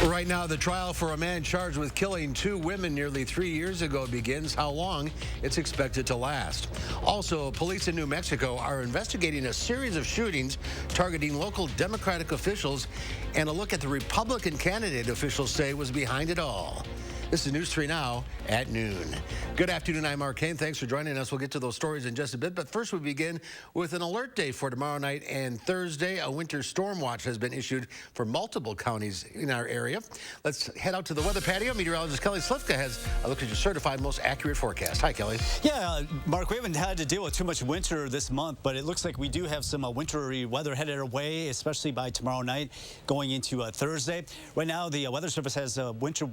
Right now, the trial for a man charged with killing two women nearly 3 years ago begins. How long it's expected to last. Also, police in New Mexico are investigating a series of shootings targeting local Democratic officials, and a look at the Republican candidate officials say was behind it all. This is News 3 Now at noon. Good afternoon, I'm Mark Kane. Thanks for joining us. We'll get to those stories in just a bit, but first we begin with an alert day for tomorrow night and Thursday. A winter storm watch has been issued for multiple counties in our area. Let's head out to the weather patio. Meteorologist Kelly Slifka has a look at your certified most accurate forecast. Hi, Kelly. Yeah, Mark, we haven't had to deal with too much winter this month, but it looks like we do have some wintry weather headed our way, especially by tomorrow night going into Thursday. Right now, the Weather Service has winter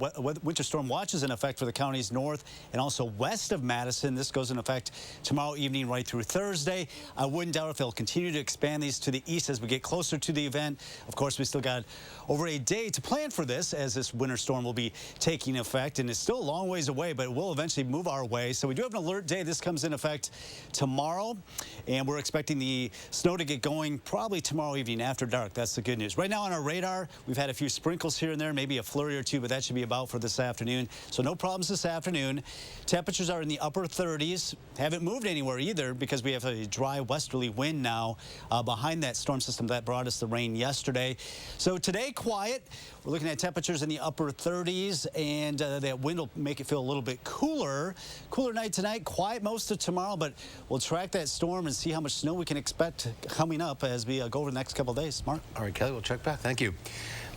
storm watches in effect for the counties north and also west of Madison. This goes in effect tomorrow evening right through Thursday. I wouldn't doubt if they'll continue to expand these to the east as we get closer to the event. Of course, we still got over a day to plan for this, as this winter storm will be taking effect, and it's still a long ways away, but it will eventually move our way. So we do have an alert day. This comes in effect tomorrow, and we're expecting the snow to get going probably tomorrow evening after dark. That's the good news. Right now on our radar, we've had a few sprinkles here and there, maybe a flurry or two, but that should be about for this afternoon. So no problems this afternoon. Temperatures are in the upper 30s. Haven't moved anywhere either because we have a dry westerly wind now behind that storm system that brought us the rain yesterday. So today, quiet. We're looking at temperatures in the upper 30s, and that wind will make it feel a little bit cooler. Cooler night tonight, quiet most of tomorrow, but we'll track that storm and see how much snow we can expect coming up as we go over the next couple of days. Mark? All right, Kelly, we'll check back. Thank you.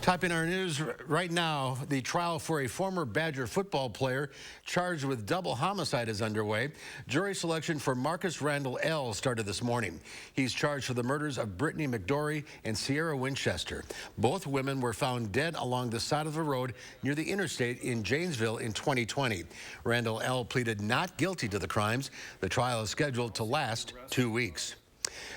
Top in our news right now, the trial for a former Badger football player charged with double homicide is underway. Jury selection for Marcus Randall L. started this morning. He's charged for the murders of Brittany McDory and Sierra Winchester. Both women were found dead along the side of the road near the interstate in Janesville in 2020. Randall L. pleaded not guilty to the crimes. The trial is scheduled to last 2 weeks.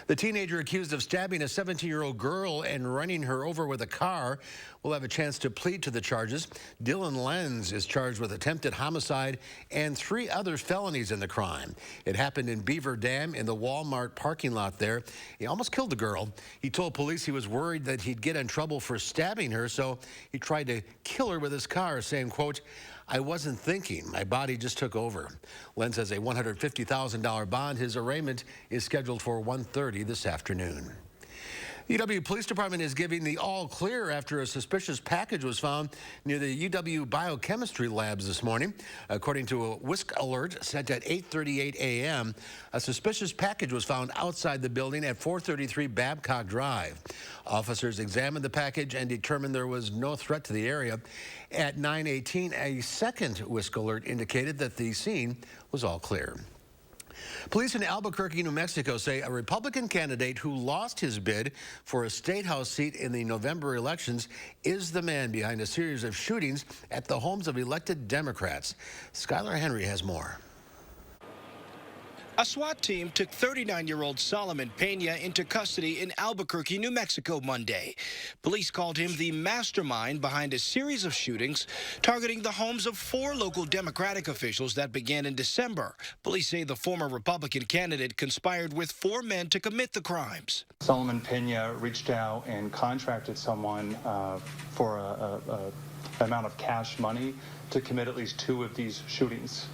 The teenager accused of stabbing a 17-year-old girl and running her over with a car will have a chance to plead to the charges. Dylan Lenz is charged with attempted homicide and 3 other felonies in the crime. It happened in Beaver Dam in the Walmart parking lot there. He almost killed the girl. He told police he was worried that he'd get in trouble for stabbing her, so he tried to kill her with his car, saying, quote, "I wasn't thinking. My body just took over." Lenz has a $150,000 bond. His arraignment is scheduled for 1:30 this afternoon. The UW Police Department is giving the all clear after a suspicious package was found near the UW biochemistry labs this morning. According to a WISC alert sent at 8:38 a.m., a suspicious package was found outside the building at 433 Babcock Drive. Officers examined the package and determined there was no threat to the area. At 9:18, a second WISC alert indicated that the scene was all clear. Police in Albuquerque, New Mexico say a Republican candidate who lost his bid for a state house seat in the November elections is the man behind a series of shootings at the homes of elected Democrats. Skylar Henry has more. A SWAT team took 39-year-old Solomon Pena into custody in Albuquerque, New Mexico Monday. Police called him the mastermind behind a series of shootings targeting the homes of 4 local Democratic officials that began in December. Police say the former Republican candidate conspired with 4 men to commit the crimes. Solomon Pena reached out and contracted someone for an amount of cash money to commit at least 2 of these shootings.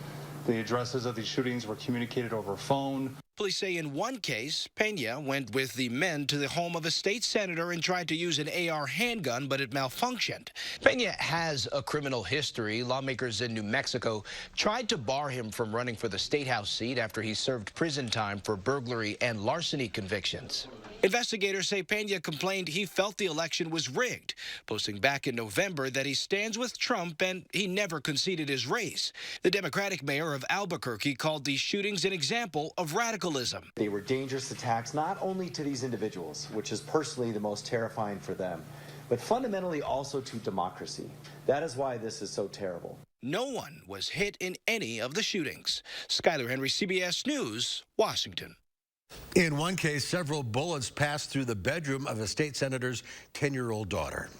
The addresses of these shootings were communicated over phone. Police say in one case, Pena went with the men to the home of a state senator and tried to use an AR handgun, but it malfunctioned. Pena has a criminal history. Lawmakers in New Mexico tried to bar him from running for the state house seat after he served prison time for burglary and larceny convictions. Investigators say Pena complained he felt the election was rigged, posting back in November that he stands with Trump and he never conceded his race. The Democratic mayor of Albuquerque called these shootings an example of radicalism. They were dangerous attacks not only to these individuals, which is personally the most terrifying for them, but fundamentally also to democracy. That is why this is so terrible. No one was hit in any of the shootings. Skylar Henry, CBS News, Washington. In one case, several bullets passed through the bedroom of a state senator's 10-year-old daughter.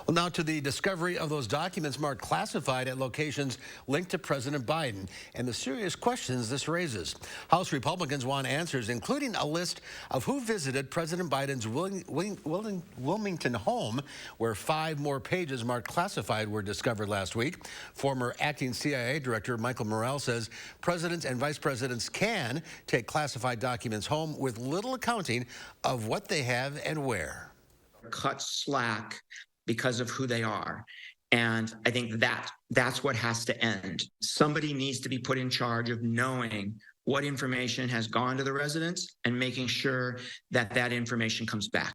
Well, now to the discovery of those documents marked classified at locations linked to President Biden and the serious questions this raises. House Republicans want answers, including a list of who visited President Biden's Wilmington home, where 5 more pages marked classified were discovered last week. Former acting CIA Director Michael Morrell says presidents and vice presidents can take classified documents home with little accounting of what they have and where. Cut slack because of who they are. And I think that's what has to end. Somebody needs to be put in charge of knowing what information has gone to the residents and making sure that that information comes back.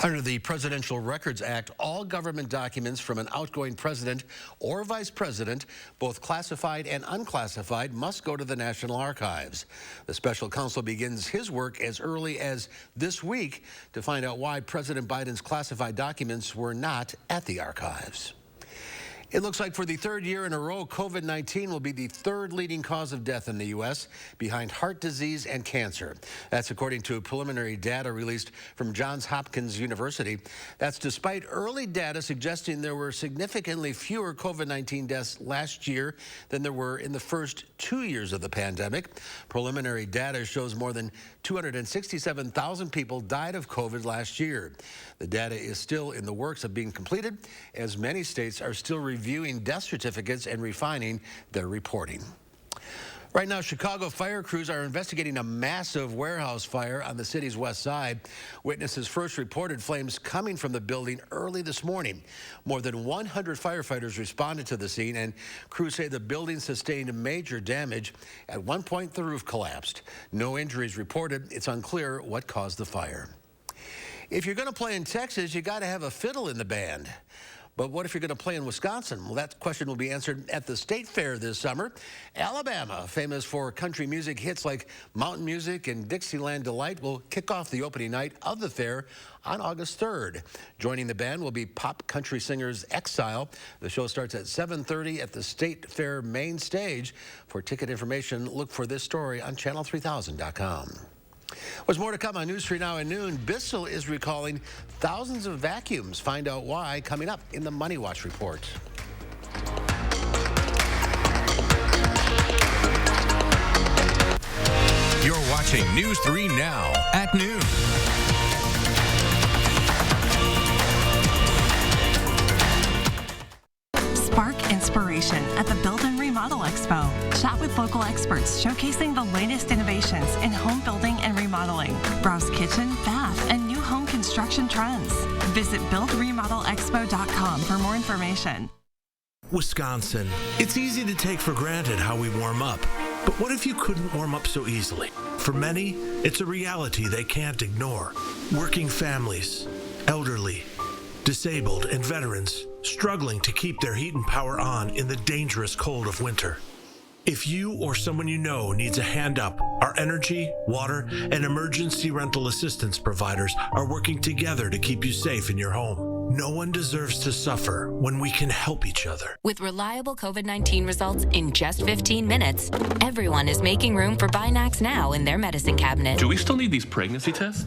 Under the Presidential Records Act, all government documents from an outgoing president or vice president, both classified and unclassified, must go to the National Archives. The special counsel begins his work as early as this week to find out why President Biden's classified documents were not at the archives. It looks like for the 3rd year in a row, COVID-19 will be the 3rd leading cause of death in the U.S., behind heart disease and cancer. That's according to preliminary data released from Johns Hopkins University. That's despite early data suggesting there were significantly fewer COVID-19 deaths last year than there were in the first 2 years of the pandemic. Preliminary data shows more than 267,000 people died of COVID last year. The data is still in the works of being completed, as many states are still reviewing death certificates and refining their reporting. Right now, Chicago fire crews are investigating a massive warehouse fire on the city's west side. Witnesses first reported flames coming from the building early this morning. More than 100 firefighters responded to the scene, and crews say the building sustained major damage. At one point, the roof collapsed. No injuries reported. It's unclear what caused the fire. If you're going to play in Texas, you got to have a fiddle in the band. But what if you're going to play in Wisconsin? Well, that question will be answered at the State Fair this summer. Alabama, famous for country music hits like Mountain Music and Dixieland Delight, will kick off the opening night of the fair on August 3rd. Joining the band will be pop country singers Exile. The show starts at 7:30 at the State Fair main stage. For ticket information, look for this story on channel3000.com. There's more to come on News 3 Now at noon. Bissell is recalling thousands of vacuums. Find out why coming up in the Money Watch report. You're watching News 3 Now at noon. Spark inspiration at the Build and Remodel Expo. Chat with local experts showcasing the latest innovations in home building and remodeling. Browse kitchen, bath, and new home construction trends. Visit buildremodelexpo.com for more information. Wisconsin. It's easy to take for granted how we warm up. But what if you couldn't warm up so easily? For many, it's a reality they can't ignore. Working families, elderly, disabled, and veterans struggling to keep their heat and power on in the dangerous cold of winter. If you or someone you know needs a hand up, our energy, water, and emergency rental assistance providers are working together to keep you safe in your home. No one deserves to suffer when we can help each other. With reliable COVID-19 results in just 15 minutes, everyone is making room for Binax Now in their medicine cabinet. Do we still need these pregnancy tests?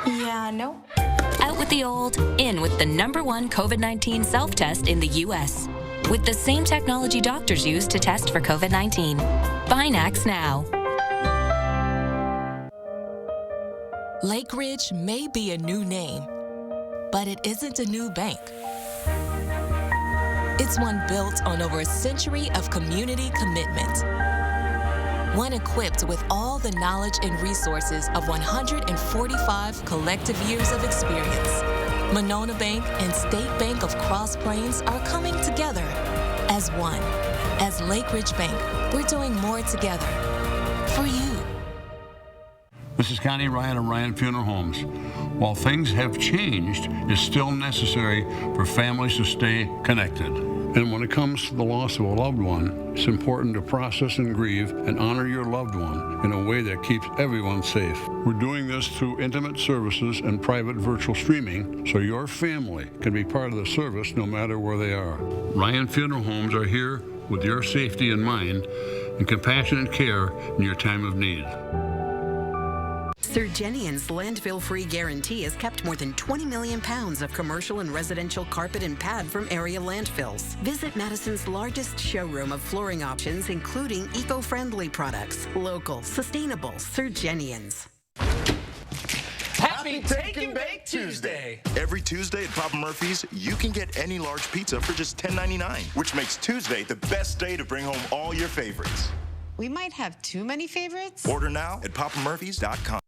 Yeah, no. Out with the old, in with the #1 COVID-19 self-test in the U.S. With the same technology doctors use to test for COVID-19. Binax Now. Lake Ridge may be a new name, but it isn't a new bank. It's one built on over a century of community commitment. One equipped with all the knowledge and resources of 145 collective years of experience. Monona Bank and State Bank of Cross Plains are coming together as one. As Lake Ridge Bank, we're doing more together for you. This is Connie Ryan of Ryan Funeral Homes. While things have changed, it's still necessary for families to stay connected. And when it comes to the loss of a loved one, it's important to process and grieve and honor your loved one in a way that keeps everyone safe. We're doing this through intimate services and private virtual streaming so your family can be part of the service no matter where they are. Ryan Funeral Homes are here with your safety in mind and compassionate care in your time of need. Surgenian's landfill-free guarantee has kept more than 20 million pounds of commercial and residential carpet and pad from area landfills. Visit Madison's largest showroom of flooring options, including eco-friendly products. Local, sustainable Surgenian's. Happy Take and Bake Tuesday! Every Tuesday at Papa Murphy's, you can get any large pizza for just $10.99, which makes Tuesday the best day to bring home all your favorites. We might have too many favorites. Order now at papamurphys.com.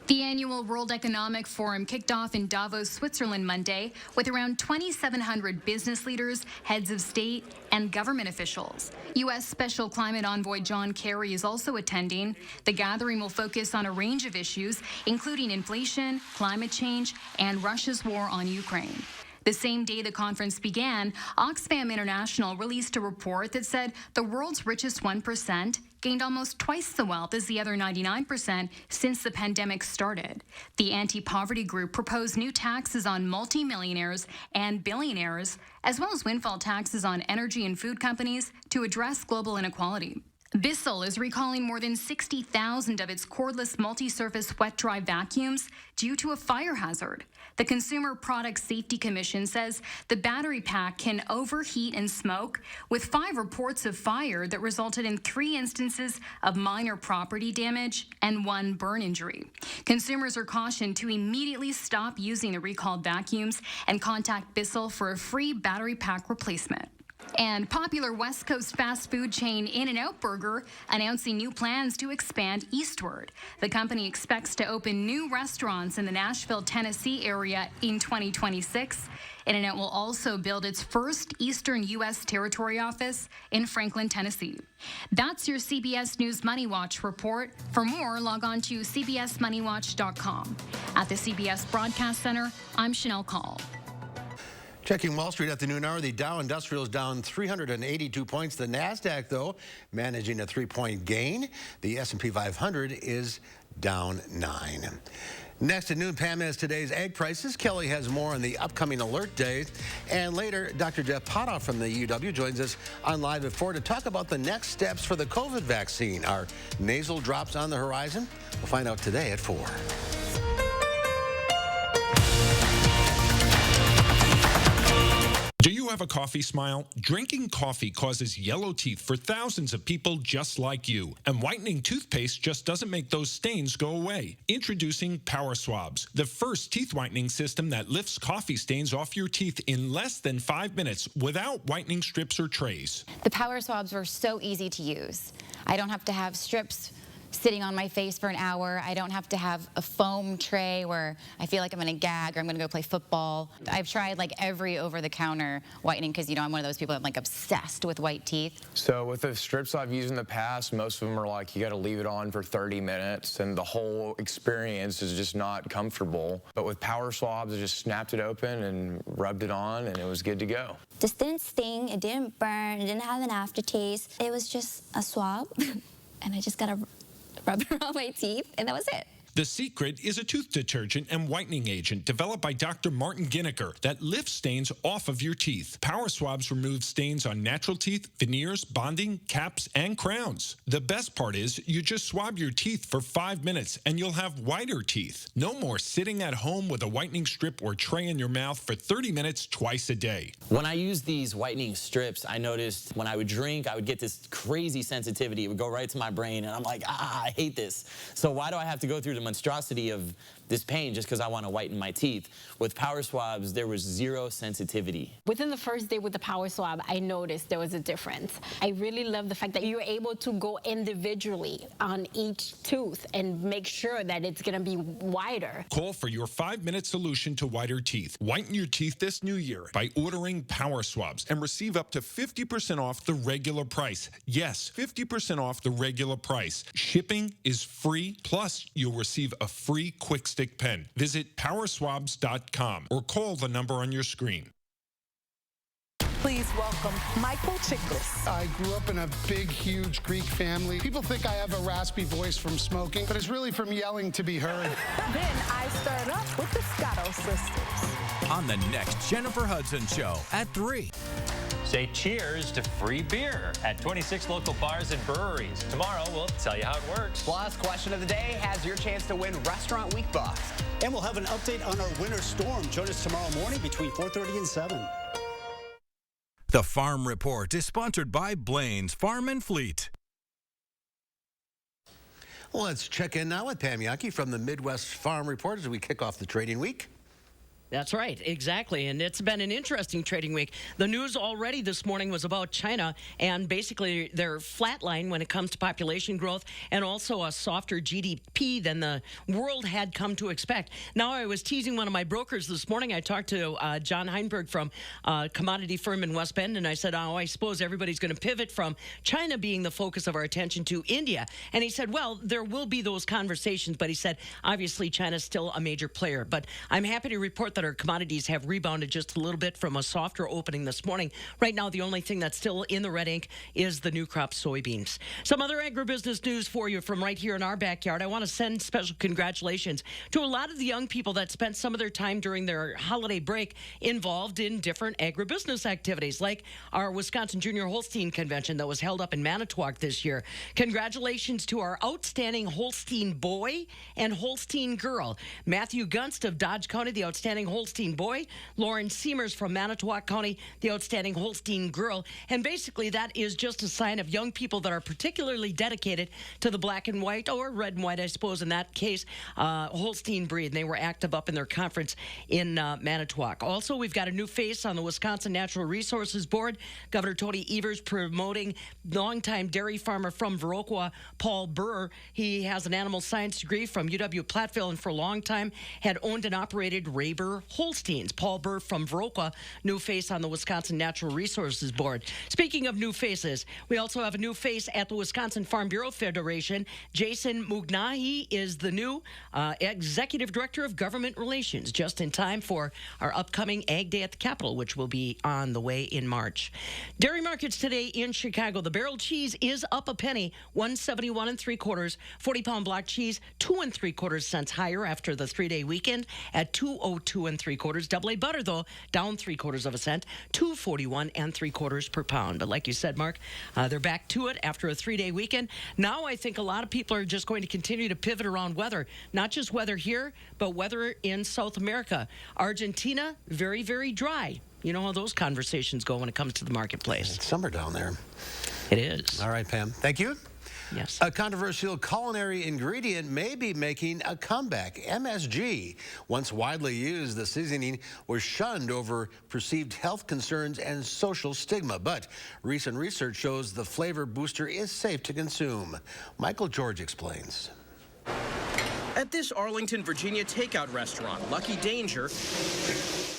The annual World Economic Forum kicked off in Davos, Switzerland Monday with around 2,700 business leaders, heads of state, and government officials. U.S. Special Climate Envoy John Kerry is also attending. The gathering will focus on a range of issues, including inflation, climate change, and Russia's war on Ukraine. The same day the conference began, Oxfam International released a report that said the world's richest 1% gained almost twice the wealth as the other 99% since the pandemic started. The anti-poverty group proposed new taxes on multimillionaires and billionaires, as well as windfall taxes on energy and food companies to address global inequality. Bissell is recalling more than 60,000 of its cordless multi-surface wet-dry vacuums due to a fire hazard. The Consumer Product Safety Commission says the battery pack can overheat and smoke, with 5 reports of fire that resulted in 3 instances of minor property damage and 1 burn injury. Consumers are cautioned to immediately stop using the recalled vacuums and contact Bissell for a free battery pack replacement. And popular West Coast fast food chain In-N-Out Burger announcing new plans to expand eastward. The company expects to open new restaurants in the Nashville, Tennessee area in 2026. In-N-Out will also build its first Eastern U.S. territory office in Franklin, Tennessee. That's your CBS News Money Watch report. For more, log on to cbsmoneywatch.com. At the CBS Broadcast Center, I'm Chanel Call. Checking Wall Street at the noon hour, the Dow Industrial is down 382 points. The NASDAQ, though, managing a 3-point gain. The S&P 500 is down 9. Next at noon, Pam has today's egg prices. Kelly has more on the upcoming alert day. And later, Dr. Jeff Potoff from the UW joins us on Live at 4 to talk about the next steps for the COVID vaccine. Are nasal drops on the horizon? We'll find out today at 4. Do you have a coffee smile? Drinking coffee causes yellow teeth for thousands of people just like you. And whitening toothpaste just doesn't make those stains go away. Introducing Power Swabs, the first teeth whitening system that lifts coffee stains off your teeth in less than 5 minutes without whitening strips or trays. The Power Swabs were so easy to use. I don't have to have strips sitting on my face for an hour. I don't have to have a foam tray where I feel like I'm going to gag or I'm going to go play football. I've tried like every over-the-counter whitening because, you know, I'm one of those people that's like obsessed with white teeth. So with the strips I've used in the past, most of them are like you got to leave it on for 30 minutes and the whole experience is just not comfortable. But with Power Swabs, I just snapped it open and rubbed it on and it was good to go. This didn't sting, it didn't burn, it didn't have an aftertaste. It was just a swab and I just got to rub it on my teeth, and that was it. The Secret is a tooth detergent and whitening agent developed by Dr. Martin Ginneker that lifts stains off of your teeth. Power Swabs remove stains on natural teeth, veneers, bonding, caps, and crowns. The best part is you just swab your teeth for 5 minutes and you'll have whiter teeth. No more sitting at home with a whitening strip or tray in your mouth for 30 minutes twice a day. When I use these whitening strips, I noticed when I would drink, I would get this crazy sensitivity. It would go right to my brain, and I'm like, I hate this. So why do I have to go through the monstrosity of this pain just because I want to whiten my teeth? With Power Swabs, there was zero sensitivity. Within the first day with the Power Swab, I noticed there was a difference. I really love the fact that you're able to go individually on each tooth and make sure that it's going to be wider. Call for your 5-minute solution to whiter teeth. Whiten your teeth this new year by ordering Power Swabs and receive up to 50% off the regular price. Yes, 50% off the regular price. Shipping is free, plus you'll receive a free quick stick pen. Visit powerswabs.com or call the number on your screen. Please welcome Michael Chiklis. I grew up in a big, huge Greek family. People think I have a raspy voice from smoking, but it's really from yelling to be heard. Then I stirred up with the Scotto sisters. On the next Jennifer Hudson Show at 3. Say cheers to free beer at 26 local bars and breweries. Tomorrow, we'll tell you how it works. Plus, question of the day has your chance to win Restaurant Week bucks. And we'll have an update on our winter storm. Join us tomorrow morning between 4:30 and 7. The Farm Report is sponsored by Blaine's Farm and Fleet. Well, let's check in now with Pam Yankee from the Midwest Farm Report as we kick off the trading week. That's right, exactly. And it's been an interesting trading week. The news already this morning was about China and basically their flatline when it comes to population growth and also a softer GDP than the world had come to expect. Now, I was teasing one of my brokers this morning. I talked to John Heinberg from a commodity firm in West Bend, and I said, I suppose everybody's going to pivot from China being the focus of our attention to India. And he said, well, there will be those conversations, but he said, obviously, China's still a major player. But I'm happy to report that our commodities have rebounded just a little bit from a softer opening this morning. Right now, the only thing that's still in the red ink is the new crop soybeans. Some other agribusiness news for you from right here in our backyard. I want to send special congratulations to a lot of the young people that spent some of their time during their holiday break involved in different agribusiness activities, like our Wisconsin Junior Holstein Convention that was held up in Manitowoc this year. Congratulations to our outstanding Holstein boy and Holstein girl. Matthew Gunst of Dodge County, the outstanding Holstein boy. Lauren Seamers from Manitowoc County, the outstanding Holstein girl. And basically that is just a sign of young people that are particularly dedicated to the black and white, or red and white, I suppose, in that case, Holstein breed. And they were active up in their conference in Manitowoc. Also, we've got a new face on the Wisconsin Natural Resources Board. Governor Tony Evers promoting longtime dairy farmer from Viroqua, Paul Burr. He has an animal science degree from UW-Platteville and for a long time had owned and operated Rayber Holsteins. Paul Burr from Viroqua, new face on the Wisconsin Natural Resources Board. Speaking of new faces, we also have a new face at the Wisconsin Farm Bureau Federation. Jason Mugnahi is the new Executive Director of Government Relations, just in time for our upcoming Ag Day at the Capitol, which will be on the way in March. Dairy markets today in Chicago. The barrel cheese is up a penny, 171 3/4. 40-pound block cheese, 2 3/4 cents higher after the 3-day weekend at 202 3/4. Double A butter, though, down 3/4 cent, 241 3/4 per pound. But like you said, Mark, they're back to it after a 3-day weekend. Now I think a lot of people are just going to continue to pivot around weather, not just weather here, but weather in South America. Argentina, very, very dry. You know how those conversations go when it comes to the marketplace. It's summer down there. It is. All right, Pam. Thank you. Yes. A controversial culinary ingredient may be making a comeback. MSG, once widely used, the seasoning was shunned over perceived health concerns and social stigma. But recent research shows the flavor booster is safe to consume. Michael George explains. At this Arlington, Virginia takeout restaurant, Lucky Danger,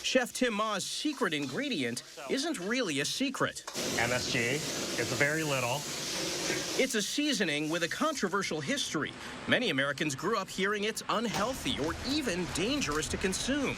Chef Tim Ma's secret ingredient isn't really a secret. MSG is very little. It's a seasoning with a controversial history. Many Americans grew up hearing it's unhealthy or even dangerous to consume.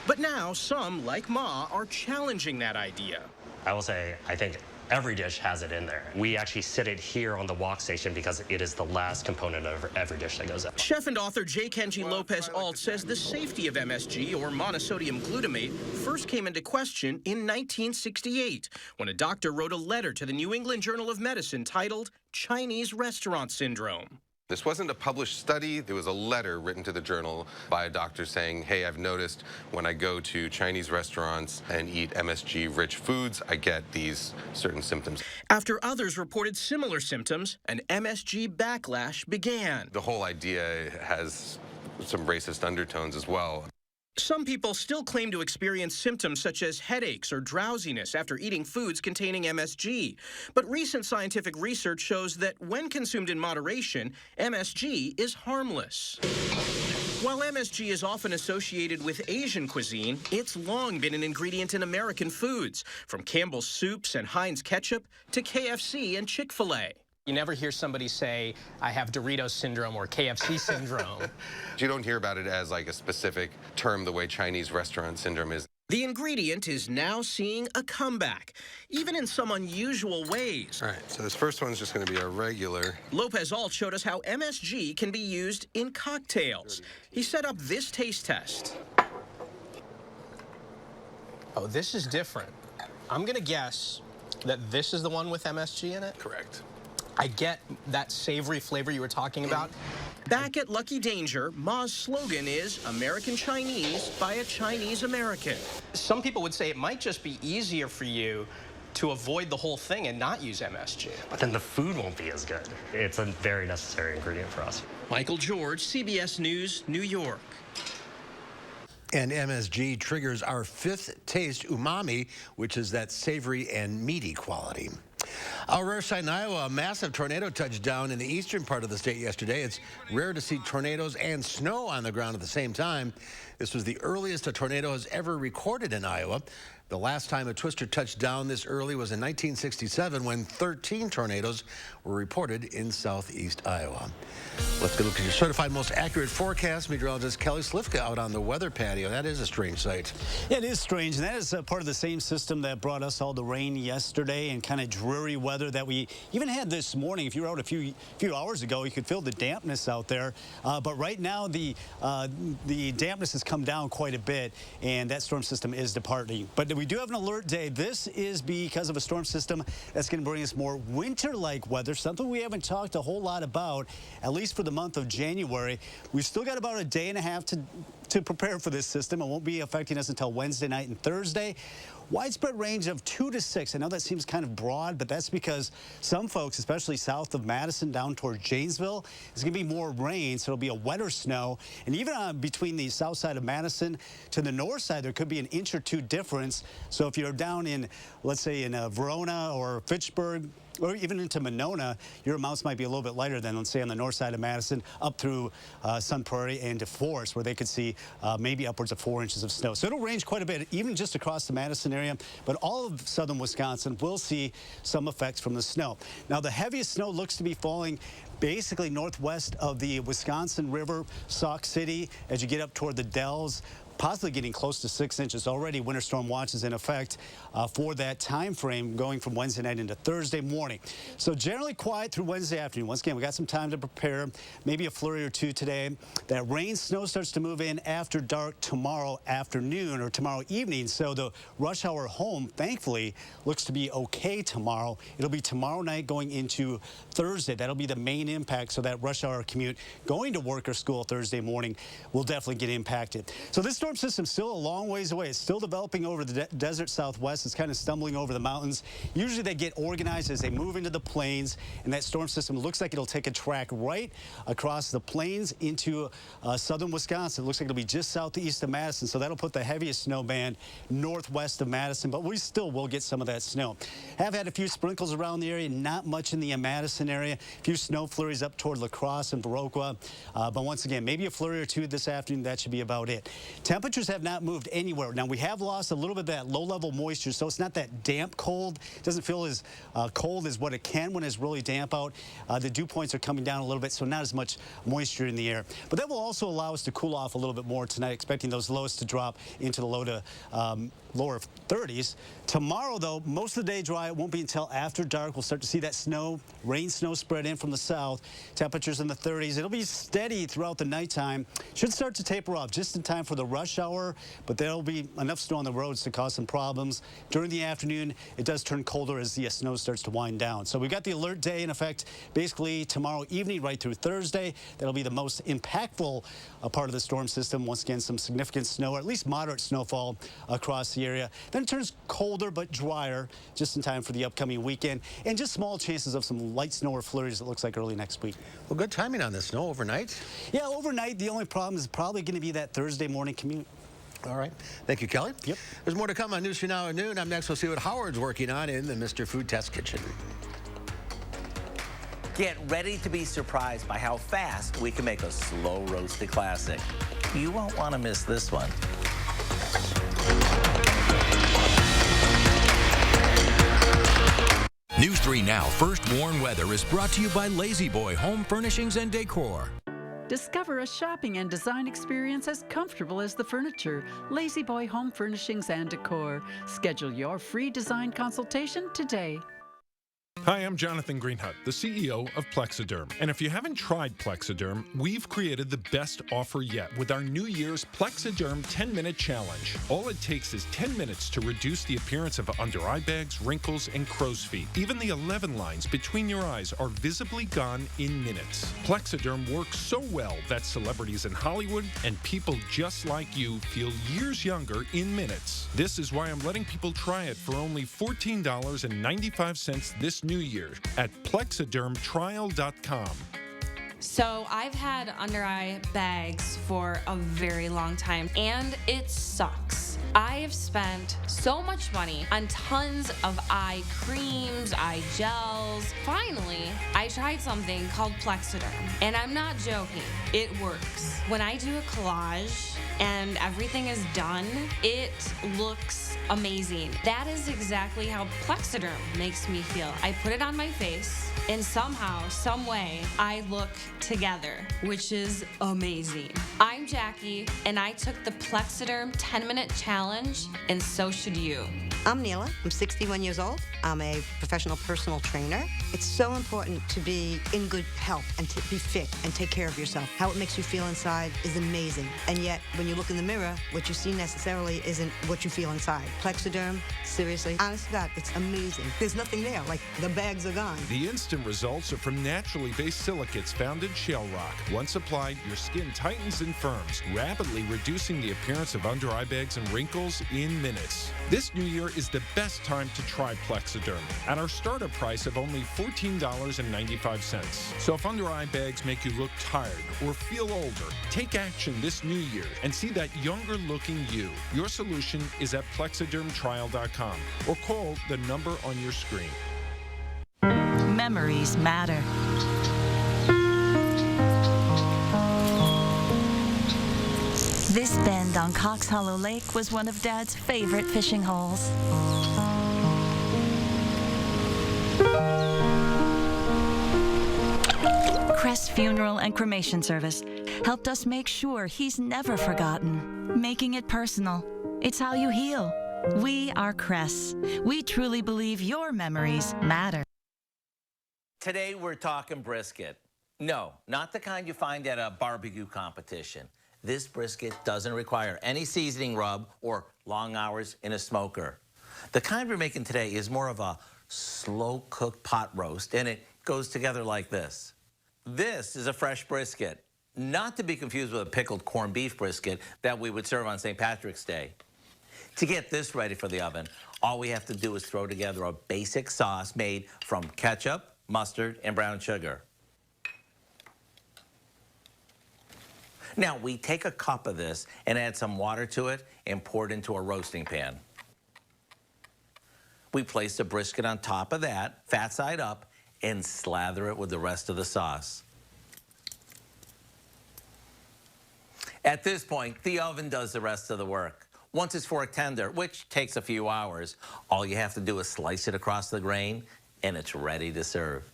But now some, like Ma, are challenging that idea. I will say, I think every dish has it in there. We actually sit it here on the wok station because it is the last component of every dish that goes out. Chef and author J. Kenji Lopez-Alt says the safety of MSG, or monosodium glutamate, first came into question in 1968 when a doctor wrote a letter to the New England Journal of Medicine titled Chinese Restaurant Syndrome. This wasn't a published study. There was a letter written to the journal by a doctor saying, hey, I've noticed when I go to Chinese restaurants and eat MSG-rich foods, I get these certain symptoms. After others reported similar symptoms, an MSG backlash began. The whole idea has some racist undertones as well. Some people still claim to experience symptoms such as headaches or drowsiness after eating foods containing MSG. But recent scientific research shows that when consumed in moderation, MSG is harmless. While MSG is often associated with Asian cuisine, it's long been an ingredient in American foods, from Campbell's soups and Heinz ketchup to KFC and Chick-fil-A. You never hear somebody say, I have Doritos syndrome or KFC syndrome. You don't hear about it as like a specific term the way Chinese restaurant syndrome is. The ingredient is now seeing a comeback, even in some unusual ways. All right, so this first one's just going to be our regular. Lopez Alt showed us how MSG can be used in cocktails. He set up this taste test. Oh, this is different. I'm going to guess that this is the one with MSG in it? Correct. I get that savory flavor you were talking about. Back at Lucky Danger, Ma's slogan is American Chinese by a Chinese American. Some people would say it might just be easier for you to avoid the whole thing and not use MSG. But then the food won't be as good. It's a very necessary ingredient for us. Michael George, CBS News, New York. And MSG triggers our fifth taste, umami, which is that savory and meaty quality. Our rare side in Iowa, a massive tornado touched down in the eastern part of the state yesterday. It's rare to see tornadoes and snow on the ground at the same time. This was the earliest a tornado has ever recorded in Iowa. The last time a twister touched down this early was in 1967 when 13 tornadoes were reported in southeast Iowa. Let's go look at your certified most accurate forecast. Meteorologist Kelly Slifka out on the weather patio. That is a strange sight. Yeah, it is strange, and that is part of the same system that brought us all the rain yesterday and kind of dreary weather that we even had this morning. If you were out a few hours ago, you could feel the dampness out there. But right now, the dampness has come down quite a bit, and that storm system is departing. But we do have an alert day. This is because of a storm system that's going to bring us more winter-like weather, something we haven't talked a whole lot about, at least for the month of January. We've still got about a day and a half to prepare for this system. It won't be affecting us until Wednesday night and Thursday. Widespread range of 2 to 6. I know that seems kind of broad, but that's because some folks, especially south of Madison down toward Janesville, is going to be more rain, so it'll be a wetter snow. And even between the south side of Madison to the north side, there could be an inch or two difference. So if you're down in, let's say, in Verona or Fitchburg, or even into Monona, your amounts might be a little bit lighter than, let's say, on the north side of Madison, up through Sun Prairie and DeForest, where they could see maybe upwards of 4 inches of snow. So it'll range quite a bit, even just across the Madison area. But all of southern Wisconsin will see some effects from the snow. Now, the heaviest snow looks to be falling basically northwest of the Wisconsin River, Sauk City, as you get up toward the Dells, possibly getting close to 6 inches. Already winter storm watch is in effect for that time frame going from Wednesday night into Thursday morning. So generally quiet through Wednesday afternoon. Once again, we got some time to prepare, maybe a flurry or two today. That rain, snow starts to move in after dark tomorrow afternoon or tomorrow evening. So the rush hour home, thankfully, looks to be okay tomorrow. It'll be tomorrow night going into Thursday. That'll be the main impact. So that rush hour commute going to work or school Thursday morning will definitely get impacted. So this storm system's still a long ways away. It's still developing over the desert southwest. It's kind of stumbling over the mountains. Usually they get organized as they move into the plains, and that storm system looks like it'll take a track right across the plains into southern Wisconsin. It looks like it'll be just southeast of Madison, so that'll put the heaviest snow band northwest of Madison, but we still will get some of that snow. Have had a few sprinkles around the area, not much in the Madison area. A few snow flurries up toward La Crosse and Viroqua, but once again, maybe a flurry or two this afternoon. That should be about it. Temperatures have not moved anywhere. Now, we have lost a little bit of that low-level moisture, so it's not that damp cold. It doesn't feel as cold as what it can when it's really damp out. The dew points are coming down a little bit, so not as much moisture in the air. But that will also allow us to cool off a little bit more tonight, expecting those lows to drop into the low to lower 30s. Tomorrow, though, most of the day dry. It won't be until after dark. We'll start to see that snow, rain, snow spread in from the south. Temperatures in the 30s. It'll be steady throughout the nighttime. Should start to taper off just in time for the rush hour, but there'll be enough snow on the roads to cause some problems. During the afternoon, it does turn colder as the snow starts to wind down. So we've got the alert day in effect basically tomorrow evening right through Thursday. That'll be the most impactful part of the storm system. Once again, some significant snow, or at least moderate snowfall across the area. Then it turns colder but drier just in time for the upcoming weekend, and just small chances of some light snow or flurries, it looks like, early next week. Well, good timing on the snow overnight. Yeah, overnight. The only problem is probably going to be that Thursday morning commute. All right. Thank you, Kelly. Yep. There's more to come on News 3 Now at noon. Up next, we'll see what Howard's working on in the Mr. Food Test Kitchen. Get ready to be surprised by how fast we can make a slow roasted classic. You won't want to miss this one. News 3 Now First Warn Weather is brought to you by Lazy Boy Home Furnishings and Decor. Discover a shopping and design experience as comfortable as the furniture. Lazy Boy Home Furnishings and Decor. Schedule your free design consultation today. Hi, I'm Jonathan Greenhut, the CEO of Plexiderm. And if you haven't tried Plexiderm, we've created the best offer yet with our New Year's Plexiderm 10-Minute Challenge. All it takes is 10 minutes to reduce the appearance of under-eye bags, wrinkles, and crow's feet. Even the 11 lines between your eyes are visibly gone in minutes. Plexiderm works so well that celebrities in Hollywood and people just like you feel years younger in minutes. This is why I'm letting people try it for only $14.95 this New Year at plexidermtrial.com. So I've had under eye bags for a very long time, and it sucks. I have spent so much money on tons of eye creams, eye gels. Finally, I tried something called Plexiderm, and I'm not joking. It works. When I do a collage and everything is done, it looks amazing. That is exactly how Plexiderm makes me feel. I put it on my face, and somehow, some way, I look together, which is amazing. I'm Jackie, and I took the Plexiderm 10-Minute Challenge, and so should you. I'm Neela. I'm 61 years old. I'm a professional personal trainer. It's so important to be in good health and to be fit and take care of yourself. How it makes you feel inside is amazing. And yet, when you look in the mirror, what you see necessarily isn't what you feel inside. Plexiderm, seriously, honest to God, it's amazing. There's nothing there, like the bags are gone. The instant results are from naturally based silicates found in shale rock. Once applied, your skin tightens and firms, rapidly reducing the appearance of under-eye bags and wrinkles in minutes. This New Year is the best time to try Plexiderm at our starter price of only $14.95. So if under-eye bags make you look tired or feel older, take action this New Year and see that younger-looking you. Your solution is at plexidermtrial.com or call the number on your screen. Memories matter. This bend on Cox Hollow Lake was one of Dad's favorite fishing holes. Crest Funeral and Cremation Service helped us make sure he's never forgotten. Making it personal. It's how you heal. We are Crest. We truly believe your memories matter. Today we're talking brisket. No, not the kind you find at a barbecue competition. This brisket doesn't require any seasoning rub or long hours in a smoker. The kind we're making today is more of a slow-cooked pot roast, and it goes together like this. This is a fresh brisket, not to be confused with a pickled corned beef brisket that we would serve on St. Patrick's Day. To get this ready for the oven, all we have to do is throw together a basic sauce made from ketchup, mustard, and brown sugar. Now, we take a cup of this and add some water to it and pour it into a roasting pan. We place the brisket on top of that, fat side up, and slather it with the rest of the sauce. At this point, the oven does the rest of the work. Once it's fork tender, which takes a few hours, all you have to do is slice it across the grain, and it's ready to serve.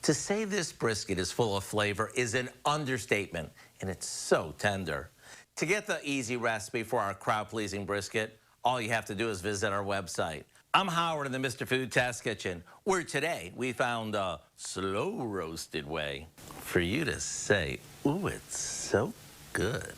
To say this brisket is full of flavor is an understatement, and it's so tender. To get the easy recipe for our crowd-pleasing brisket, all you have to do is visit our website. I'm Howard in the Mr. Food Test Kitchen, where today we found a slow-roasted way for you to say, ooh, it's so good.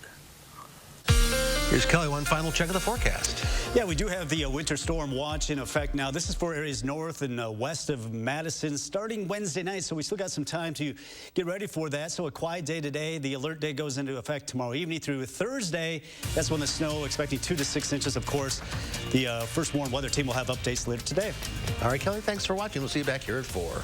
Here's Kelly, one final check of the forecast. Yeah, we do have the winter storm watch in effect now. This is for areas north and west of Madison starting Wednesday night, so we still got some time to get ready for that. So a quiet day today. The alert day goes into effect tomorrow evening through Thursday. That's when the snow, expecting 2 to 6 inches, of course. The First Warn Weather Team will have updates later today. All right, Kelly, thanks for watching. We'll see you back here at 4.